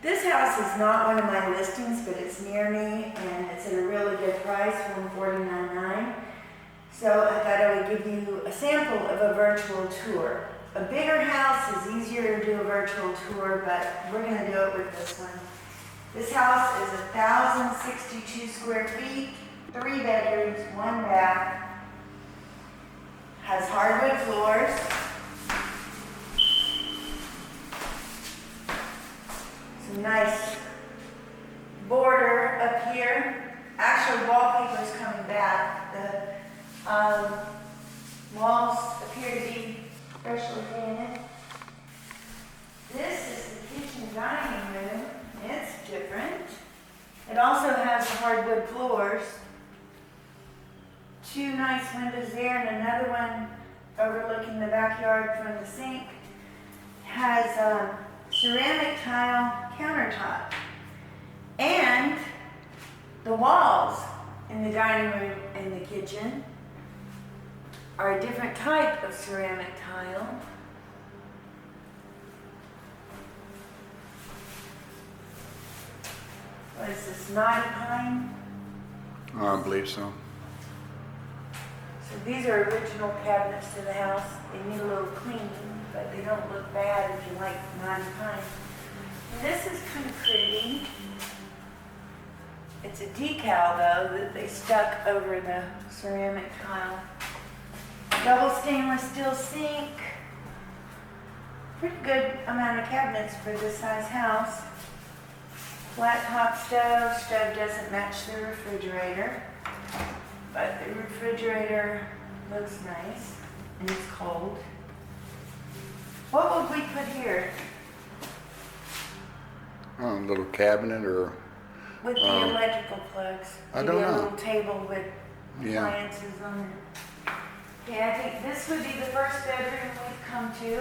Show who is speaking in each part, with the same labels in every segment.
Speaker 1: This house is not one of my listings, but it's near me and it's at a really good price, $149.9. So I thought I would give you a sample of a virtual tour. A bigger house is easier to do a virtual tour, but we're going to do it with this one. This house is 1,062 square feet, 3 bedrooms, 1 bath, has hardwood floors. Some nice border up here. Actually, wallpaper's coming back. The walls appear to be freshly painted. This is the kitchen dining room. It's different. It also has hardwood floors. 2 nice windows there and another one overlooking the backyard from the sink. Has ceramic tile countertop. And the walls in the dining room and the kitchen are a different type of ceramic tile. What is this, Knotty pine?
Speaker 2: I believe so.
Speaker 1: So these are original cabinets to the house. They need a little cleaning, but they don't look bad if you like Knotty pine. And this is kind of pretty. It's a decal though that they stuck over the ceramic tile. Double stainless steel sink. Pretty good amount of cabinets for this size house. Flat top stove. Stove doesn't match the refrigerator, but the refrigerator looks nice and it's cold. What would we put here?
Speaker 2: A little cabinet or...
Speaker 1: With the electrical plugs.
Speaker 2: I don't
Speaker 1: Maybe a
Speaker 2: know.
Speaker 1: little table with
Speaker 2: Yeah.
Speaker 1: appliances on it. Yeah, I think this would be the first bedroom we've come to.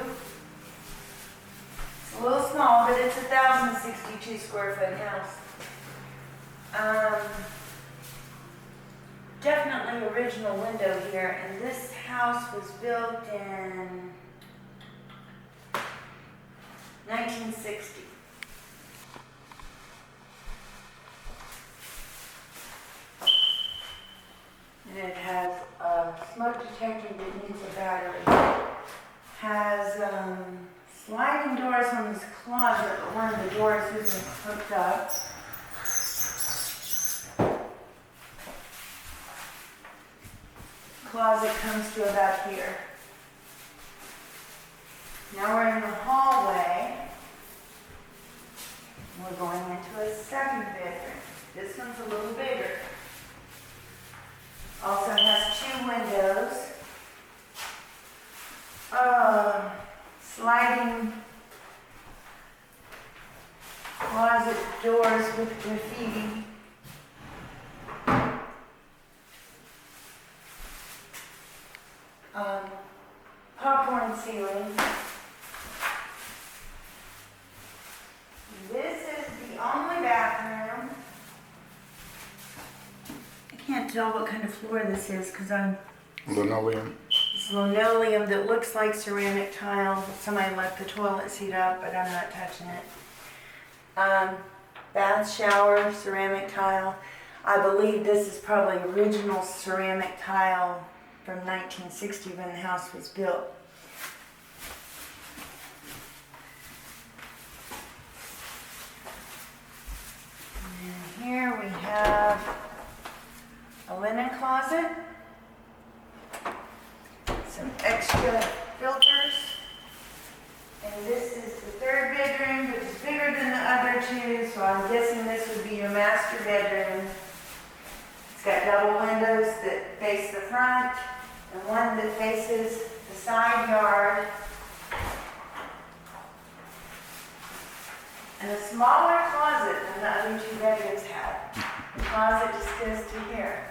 Speaker 1: It's a little small, but it's 1,062 square foot house. Definitely original window here, and this house was built in 1960. And it has a smoke detector that needs a battery. Has sliding doors on this closet, but one of the doors isn't hooked up. Closet comes to about here. Now we're in the hallway. We're going into a second bedroom. This one's a little bigger. Also has 2 windows. Sliding closet doors with graffiti. Popcorn ceiling. This is the only bathroom. I can't tell what kind of floor this is because
Speaker 2: Linoleum.
Speaker 1: it's linoleum that looks like ceramic tile. Somebody left the toilet seat up, but I'm not touching it. Bath, shower, ceramic tile. I believe this is probably original ceramic tile from 1960 when the house was built. And here we have a linen closet, some extra filters, and this is the 3rd bedroom, which is bigger than the other 2, so I'm guessing this would be your master bedroom. It's got double windows that face the front and one that faces the side yard. And a smaller closet than the other 2 bedrooms had. The closet just goes to here.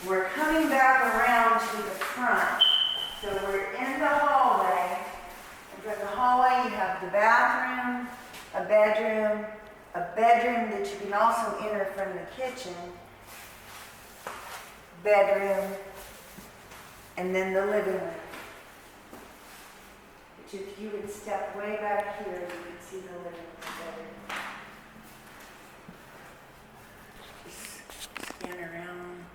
Speaker 1: We're coming back around to the front. So we're in the hallway. And from the hallway you have the bathroom, a bedroom that you can also enter from the kitchen, bedroom, and then the living room, which which if you would step way back here, you could see the living room better. Just scan around.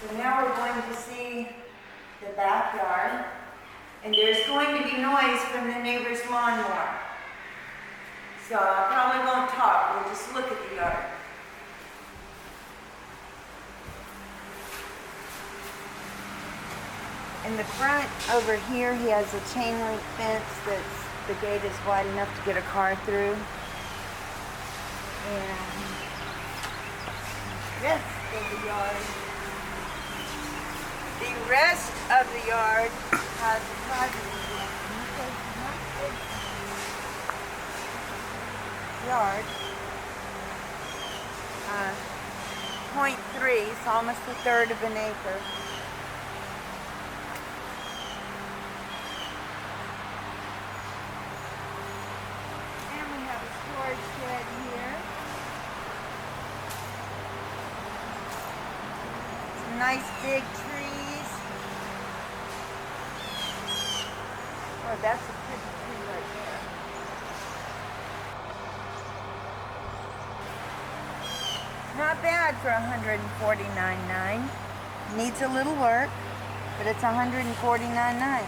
Speaker 1: So now we're going to see the backyard, and there's going to be noise from the neighbor's lawnmower. So I probably won't talk, we'll just look at the yard. In the front over here, he has a chain link fence the gate is wide enough to get a car through. And rest of the yard. The rest of the yard has a private yard. 0.3, it's almost a third of an acre. And we have a storage shed here. Some nice big trees. Oh, that's a pretty tree right there. Not bad for $149.9. Needs a little work, but it's $149.9.